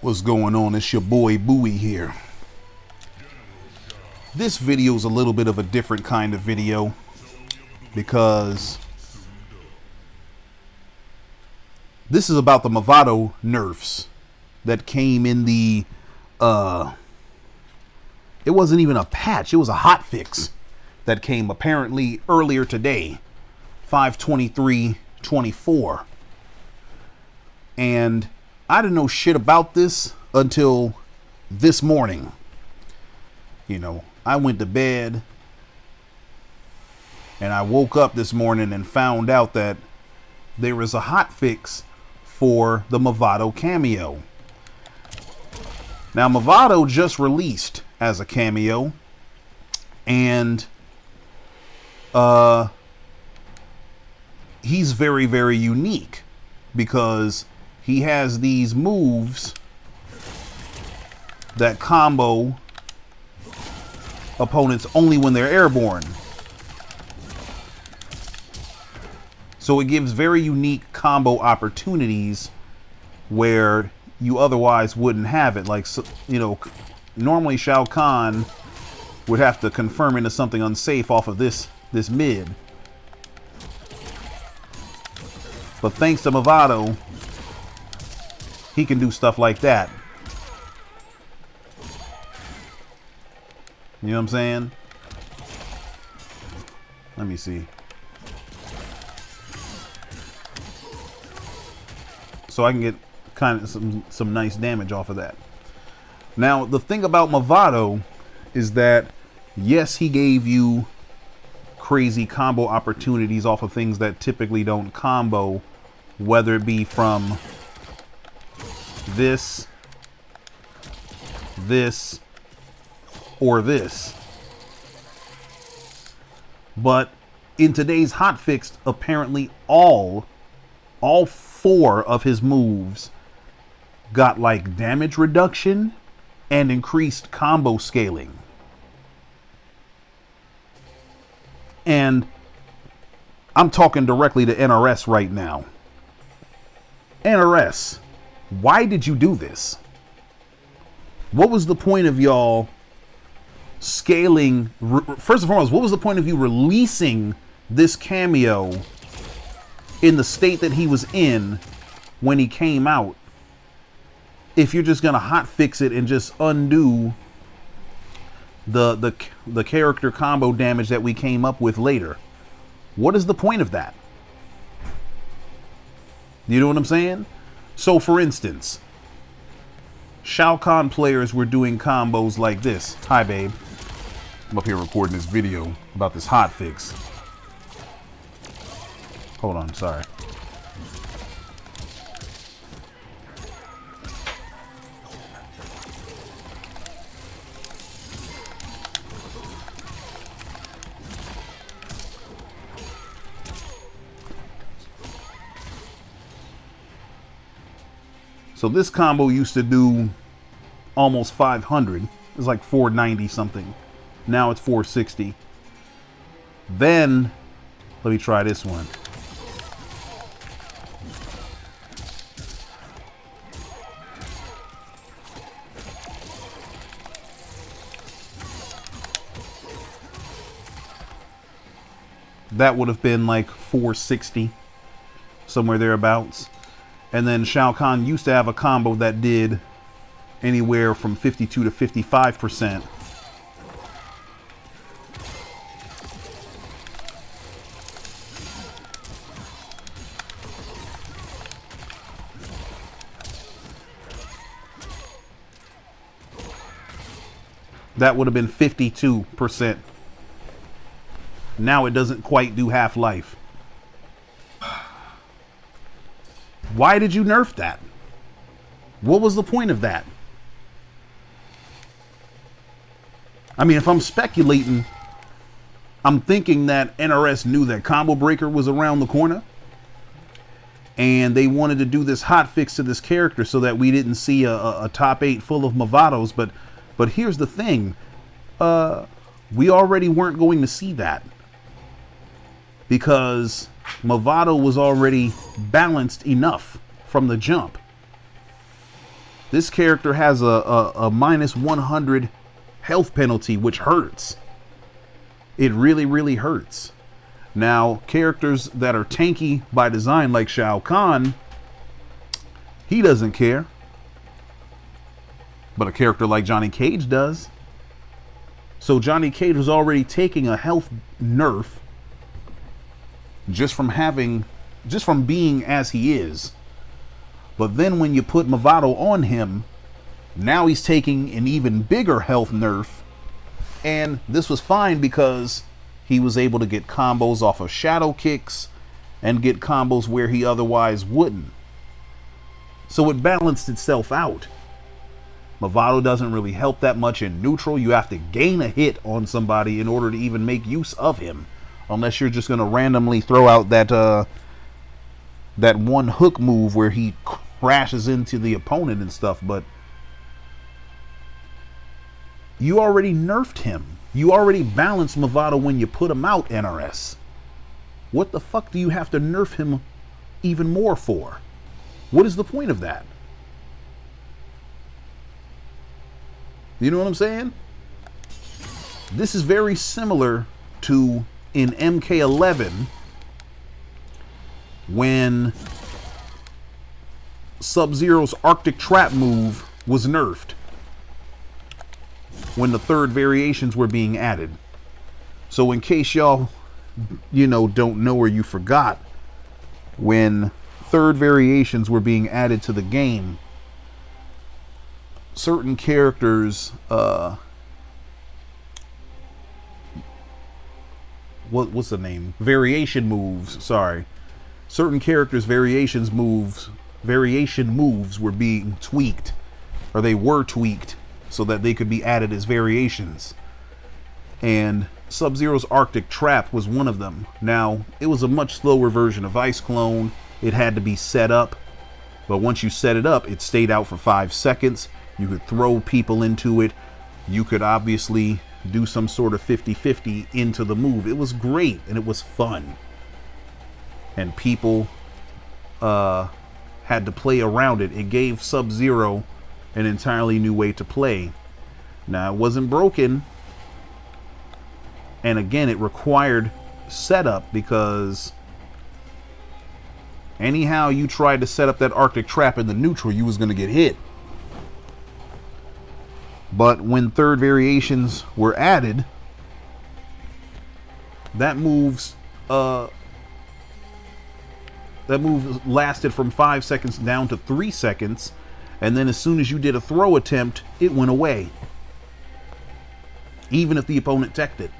What's going on? It's your boy Bowie here. This video is a little bit of a different kind of video because this is about the Mavado nerfs that came in the it wasn't even a patch, it was a hotfix that came apparently earlier today, 5/23/24. And I didn't know shit about this until this morning. You know, I went to bed and I woke up this morning and found out that there is a hotfix for the Mavado cameo. Now, Mavado just released as a cameo, and he's very, very unique because he has these moves that combo opponents only when they're airborne. So it gives very unique combo opportunities where you otherwise wouldn't have it. Like, you know, normally Shaun Khan would have to confirm into something unsafe off of this mid. But thanks to Mavado, he can do stuff like that. You know what I'm saying? Let me see. So I can get kind of some nice damage off of that. Now, the thing about Mavado is that, yes, he gave you crazy combo opportunities off of things that typically don't combo, whether it be from this, or this. But in today's hotfix, apparently all four of his moves got like damage reduction and increased combo scaling. And I'm talking directly to NRS right now. NRS, why did you do this? What was the point of y'all scaling? First and foremost, what was the point of you releasing this cameo in the state that he was in when he came out, if you're just gonna hotfix it and just undo the character combo damage that we came up with later? What is the point of that? You know what I'm saying? So, for instance, Shaun Khan players were doing combos like this. Hi, babe. I'm up here recording this video about this hotfix. Hold on, sorry. So this combo used to do almost 500. It's like 490 something. Now it's 460. Then, let me try this one. That would have been like 460, somewhere thereabouts. And then Shaun Khan used to have a combo that did anywhere from 52 to 55%. That would have been 52%. Now it doesn't quite do half-life. Why did you nerf that? What was the point of that? I mean, if I'm speculating, I'm thinking that NRS knew that Combo Breaker was around the corner, and they wanted to do this hotfix to this character so that we didn't see a top 8 full of Mavados. But here's the thing. We already weren't going to see that, because Mavado was already balanced enough from the jump. This character has a minus 100 health penalty, which hurts. It really, really hurts. Now, characters that are tanky by design, like Shaun Khan, he doesn't care. But a character like Johnny Cage does. So Johnny Cage was already taking a health nerf just from being as he is. But then when you put Mavado on him, now he's taking an even bigger health nerf. And this was fine because he was able to get combos off of shadow kicks and get combos where he otherwise wouldn't. So it balanced itself out. Mavado doesn't really help that much in neutral. You have to gain a hit on somebody in order to even make use of him. Unless you're just going to randomly throw out that one hook move where he crashes into the opponent and stuff. But you already nerfed him. You already balanced Mavado when you put him out, NRS. What the fuck do you have to nerf him even more for? What is the point of that? You know what I'm saying? This is very similar to in MK1 when Sub-Zero's Arctic Trap move was nerfed when the third variations were being added. So in case y'all, don't know or you forgot, when third variations were being added to the game, certain characters, what's the name? Variation moves, sorry. Certain characters' variation moves were being tweaked, or they were tweaked so that they could be added as variations. And Sub-Zero's Arctic Trap was one of them. Now, it was a much slower version of Ice Clone. It had to be set up, but once you set it up, it stayed out for 5 seconds. You could throw people into it. You could obviously do some sort of 50-50 into the move. It was great and it was fun. And people had to play around it. It gave Sub-Zero an entirely new way to play. Now, it wasn't broken. And again, it required setup because anyhow you tried to set up that Arctic Trap in the neutral, you was going to get hit. But when third variations were added, that move lasted from 5 seconds down to 3 seconds, and then as soon as you did a throw attempt, it went away, even if the opponent teched it.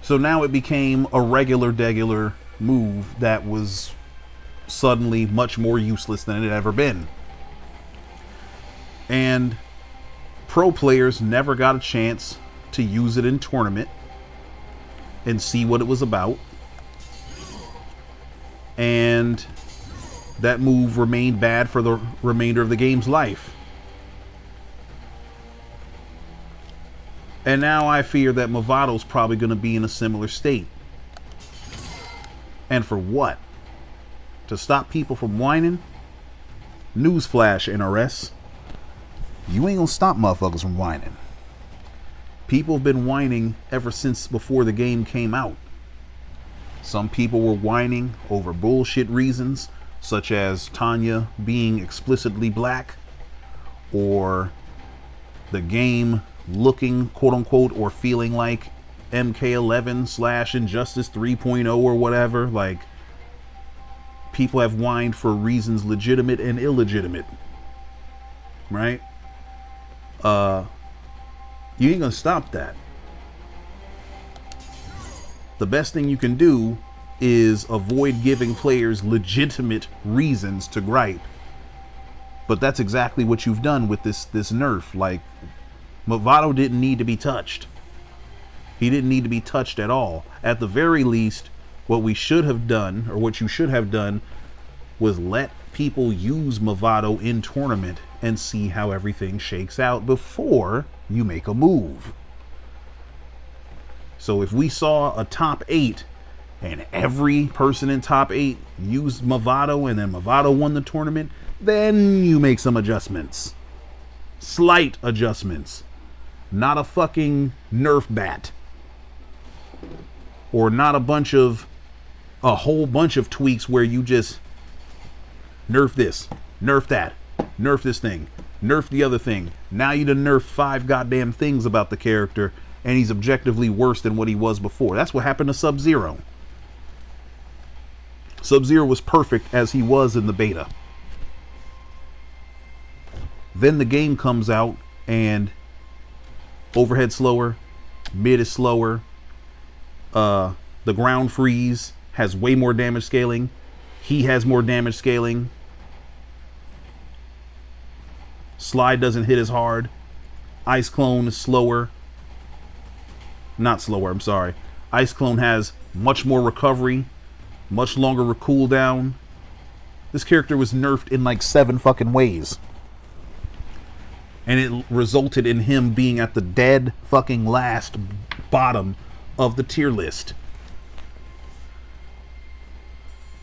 So now it became a regular move that was suddenly much more useless than it had ever been. And pro players never got a chance to use it in tournament and see what it was about. And that move remained bad for the remainder of the game's life. And now I fear that Mavado's probably going to be in a similar state. And for what? To stop people from whining? Newsflash, NRS. You ain't gonna stop motherfuckers from whining. People have been whining ever since before the game came out. Some people were whining over bullshit reasons, such as Tanya being explicitly black, or the game looking, quote unquote, or feeling like MK11 / Injustice 3.0 or whatever. Like, people have whined for reasons legitimate and illegitimate, right? You ain't gonna stop that. The best thing you can do is avoid giving players legitimate reasons to gripe. But that's exactly what you've done with this nerf. Like, Mavado didn't need to be touched. He didn't need to be touched at all. At the very least, what we should have done, or what you should have done, was let people use Mavado in tournament and see how everything shakes out before you make a move. So if we saw a top 8 and every person in top 8 used Mavado, and then Mavado won the tournament, then you make some adjustments. Slight adjustments. Not a fucking Nerf bat. Or not a whole bunch of tweaks where you just nerf this, nerf that, nerf this thing, nerf the other thing. Now you done nerfed 5 goddamn things about the character, and he's objectively worse than what he was before. That's what happened to Sub-Zero. Sub-Zero was perfect as he was in the beta. Then the game comes out, and overhead slower, mid is slower, the ground freeze has way more damage scaling. He has more damage scaling. Slide doesn't hit as hard. Ice Clone is slower. Not slower, I'm sorry. Ice Clone has much more recovery, much longer cooldown. This character was nerfed in like 7 fucking ways. And it resulted in him being at the dead fucking last bottom of the tier list.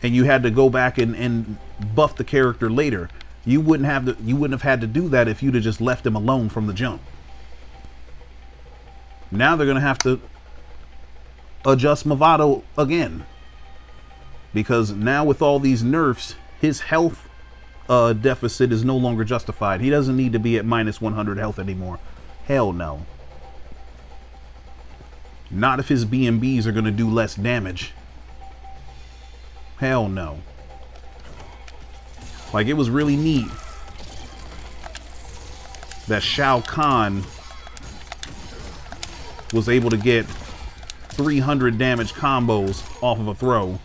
And you had to go back and buff the character later. You wouldn't have had to do that if you'd have just left him alone from the jump. Now they're gonna have to adjust Mavado again, because now with all these nerfs, his health deficit is no longer justified. He doesn't need to be at minus 100 health anymore. Hell no. Not if his BMBs are gonna do less damage. Hell no. Like, it was really neat that Shaun Khan was able to get 300 damage combos off of a throw.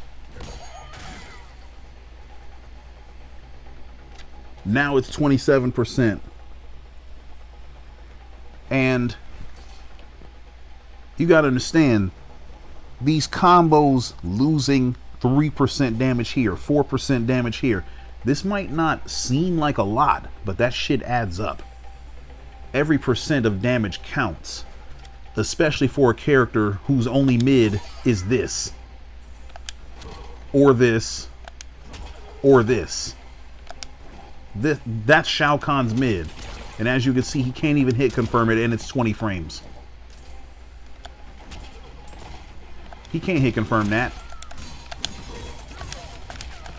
Now it's 27%. And you gotta understand, these combos losing 3% damage here, 4% damage here. This might not seem like a lot, but that shit adds up. Every percent of damage counts, especially for a character whose only mid is this, or this, or this. That's Shaun Khan's mid. And as you can see, he can't even hit confirm it, and it's 20 frames. He can't hit confirm that.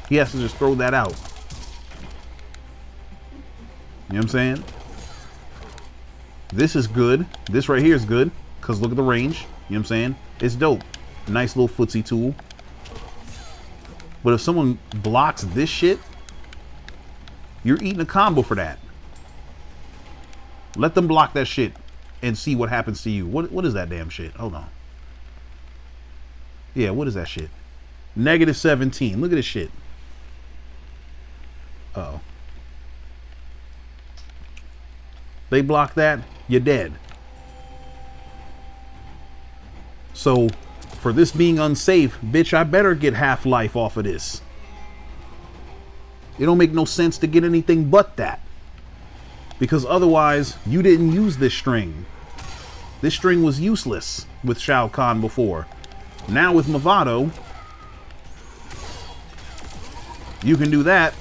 He has to just throw that out. You know what I'm saying? This is good. This right here is good, because look at the range. You know what I'm saying? It's dope. Nice little footsie tool. But if someone blocks this shit, you're eating a combo for that. Let them block that shit and see what happens to you. What is that damn shit? Hold on. Yeah, what is that shit? Negative 17. Look at this shit. Uh-oh. They block that, you're dead. So, for this being unsafe, bitch, I better get half-life off of this. It don't make no sense to get anything but that. Because otherwise, you didn't use this string. This string was useless with Shaun Khan before. Now with Mavado, you can do that.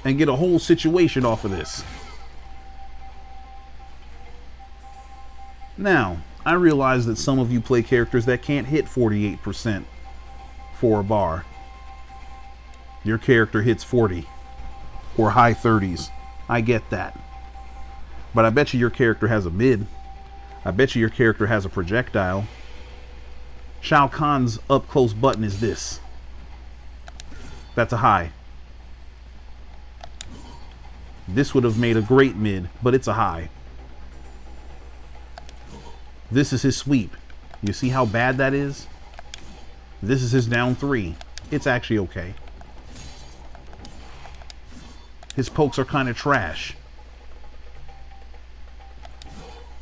And get a whole situation off of this. Now, I realize that some of you play characters that can't hit 48% for a bar. Your character hits 40 or high 30s. I get that. But I bet you your character has a mid. I bet you your character has a projectile. Shaun Khan's up close button is this. That's a high. This would have made a great mid, but it's a high. This is his sweep. You see how bad that is? This is his down 3. It's actually okay. His pokes are kind of trash.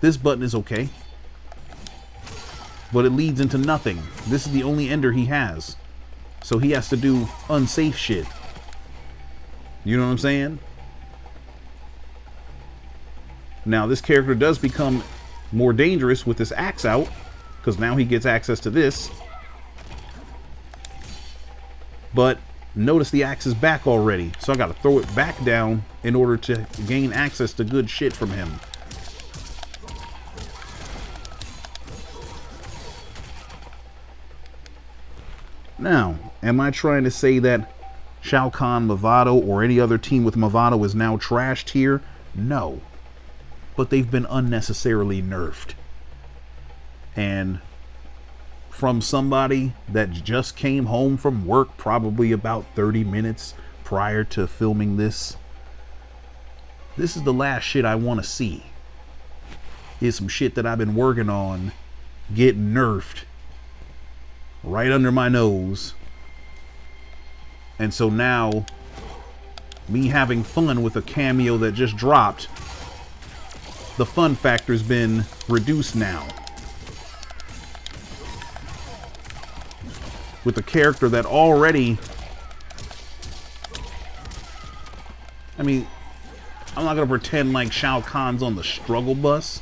This button is okay. But it leads into nothing. This is the only ender he has. So he has to do unsafe shit. You know what I'm saying? Now this character does become more dangerous with this axe out, because now he gets access to this. But notice the axe is back already, so I gotta throw it back down in order to gain access to good shit from him. Now, am I trying to say that Shaun Khan, Mavado, or any other team with Mavado is now trashed here? No. But they've been unnecessarily nerfed. And from somebody that just came home from work probably about 30 minutes prior to filming this, this is the last shit I want to see. Is some shit that I've been working on get nerfed right under my nose. And so now, me having fun with a cameo that just dropped, the fun factor's been reduced now. With a character that already, I mean, I'm not gonna pretend like Shaun Khan's on the struggle bus,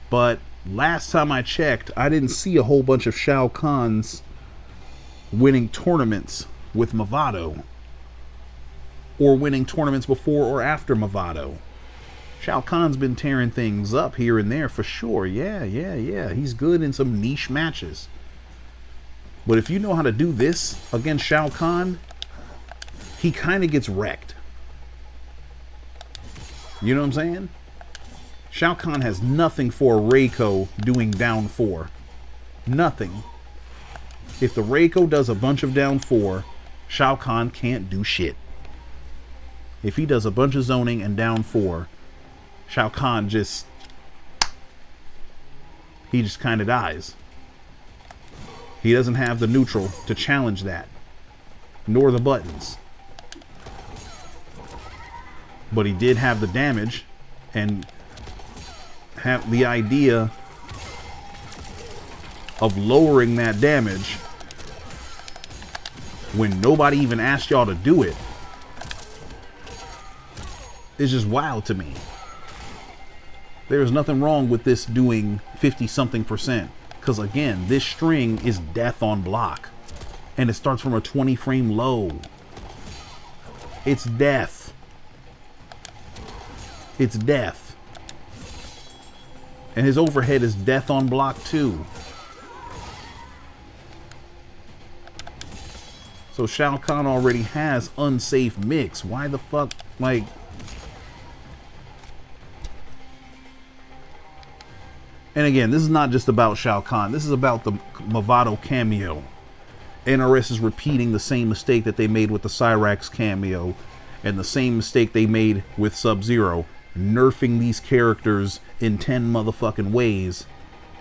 but last time I checked, I didn't see a whole bunch of Shaun Khans winning tournaments with Mavado, or winning tournaments before or after Mavado. Shaun Khan's been tearing things up here and there for sure. Yeah. He's good in some niche matches. But if you know how to do this against Shaun Khan, he kind of gets wrecked. You know what I'm saying? Shaun Khan has nothing for a Reiko doing down 4. Nothing. If the Reiko does a bunch of down 4, Shaun Khan can't do shit. If he does a bunch of zoning and down 4, Shaun Khan just kind of dies. He doesn't have the neutral to challenge that, nor the buttons. But he did have the damage and have the idea of lowering that damage when nobody even asked y'all to do it. It's just wild to me. There's nothing wrong with this doing 50-something%. Because again, this string is death on block. And it starts from a 20 frame low. It's death. It's death. And his overhead is death on block too. So Shaun Khan already has unsafe mix. Why the fuck, like... And again, this is not just about Shaun Khan. This is about the Mavado cameo. NRS is repeating the same mistake that they made with the Cyrax cameo. And the same mistake they made with Sub-Zero. Nerfing these characters in 10 motherfucking ways.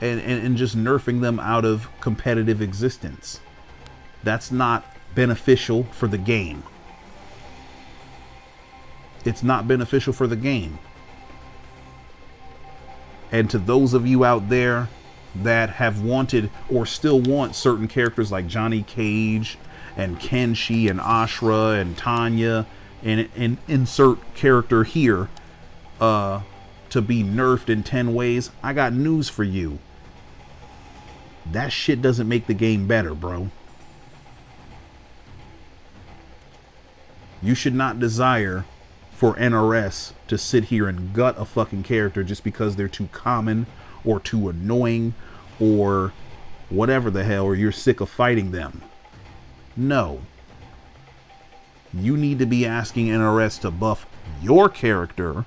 And just nerfing them out of competitive existence. That's not beneficial for the game. It's not beneficial for the game. And to those of you out there that have wanted or still want certain characters like Johnny Cage and Kenshi and Ashra and Tanya and insert character here to be nerfed in 10 ways, I got news for you. That shit doesn't make the game better, bro. You should not desire for NRS to sit here and gut a fucking character just because they're too common or too annoying or whatever the hell, or you're sick of fighting them. No. You need to be asking NRS to buff your character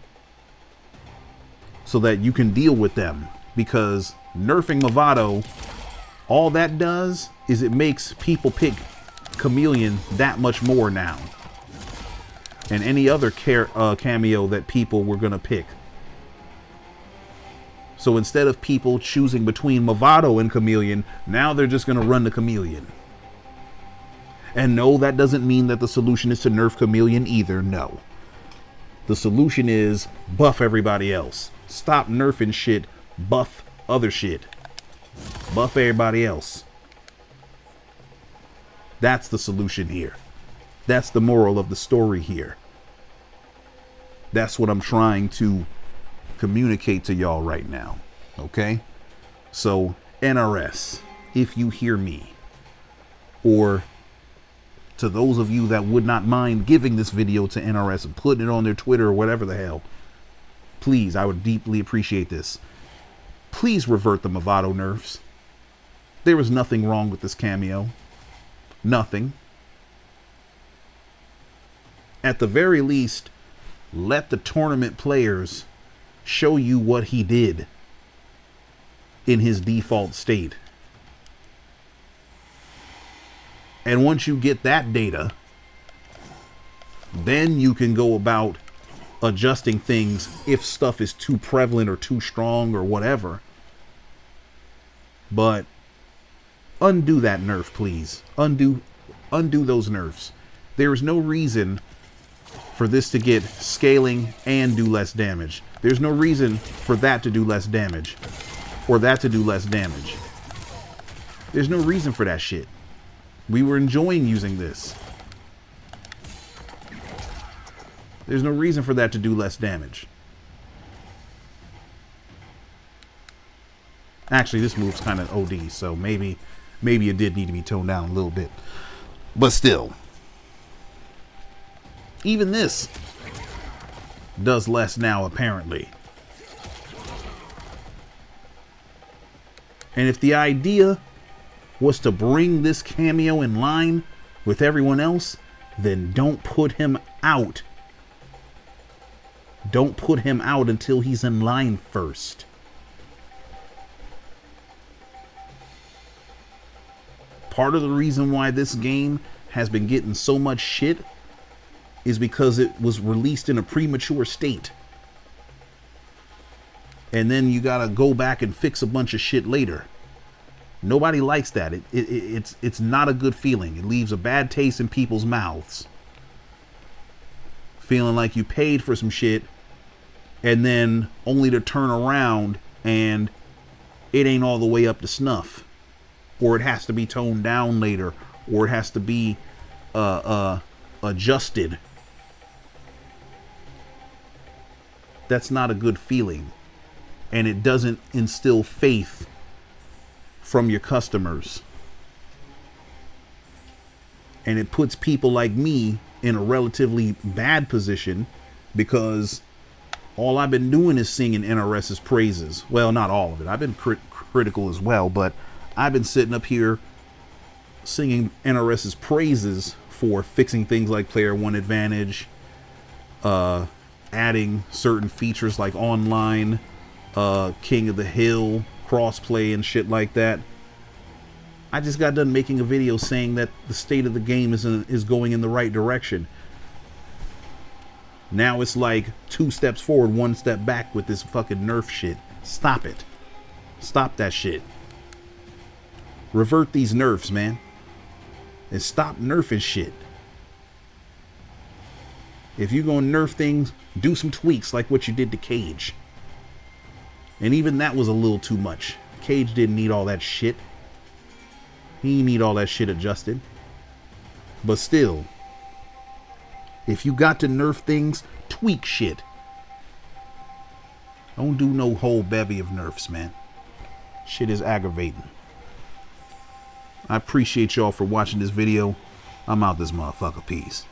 so that you can deal with them, because nerfing Mavado, all that does is it makes people pick Chameleon that much more now. And any other cameo that people were going to pick. So instead of people choosing between Mavado and Chameleon, now they're just going to run the Chameleon. And no, that doesn't mean that the solution is to nerf Chameleon either. No. The solution is buff everybody else. Stop nerfing shit, buff other shit. Buff everybody else. That's the solution here. That's the moral of the story here. That's what I'm trying to communicate to y'all right now. Okay? So, NRS, if you hear me, or to those of you that would not mind giving this video to NRS and putting it on their Twitter or whatever the hell, please, I would deeply appreciate this. Please revert the Mavado nerfs. There is nothing wrong with this cameo. Nothing. At the very least, let the tournament players show you what he did in his default state. And once you get that data, then you can go about adjusting things if stuff is too prevalent or too strong or whatever. But undo that nerf, please. Undo those nerfs. There is no reason for this to get scaling and do less damage. There's no reason for that to do less damage or that to do less damage. There's no reason for that shit. We were enjoying using this. There's no reason for that to do less damage. Actually, this move's kind of OD, so maybe it did need to be toned down a little bit. But still, even this does less now, apparently. And if the idea was to bring this cameo in line with everyone else, then don't put him out. Don't put him out until he's in line first. Part of the reason why this game has been getting so much shit is because it was released in a premature state. And then you gotta go back and fix a bunch of shit later. Nobody likes that. It's not a good feeling. It leaves a bad taste in people's mouths. Feeling like you paid for some shit and then only to turn around and it ain't all the way up to snuff. Or it has to be toned down later. Or it has to be adjusted. That's not a good feeling. And it doesn't instill faith from your customers. And it puts people like me in a relatively bad position because all I've been doing is singing NRS's praises. Well, not all of it. I've been critical as well, but I've been sitting up here singing NRS's praises for fixing things like player one advantage, adding certain features like online, King of the Hill, crossplay and shit like that. I just got done making a video saying that the state of the game is going in the right direction. Now it's like 2 steps forward, 1 step back with this fucking nerf shit. Stop it. Stop that shit. Revert these nerfs, man. And stop nerfing shit. If you're gonna nerf things, do some tweaks like what you did to Cage. And even that was a little too much. Cage didn't need all that shit. He didn't need all that shit adjusted. But still, if you got to nerf things, tweak shit. Don't do no whole bevy of nerfs, man. Shit is aggravating. I appreciate y'all for watching this video. I'm out this motherfucker. Peace.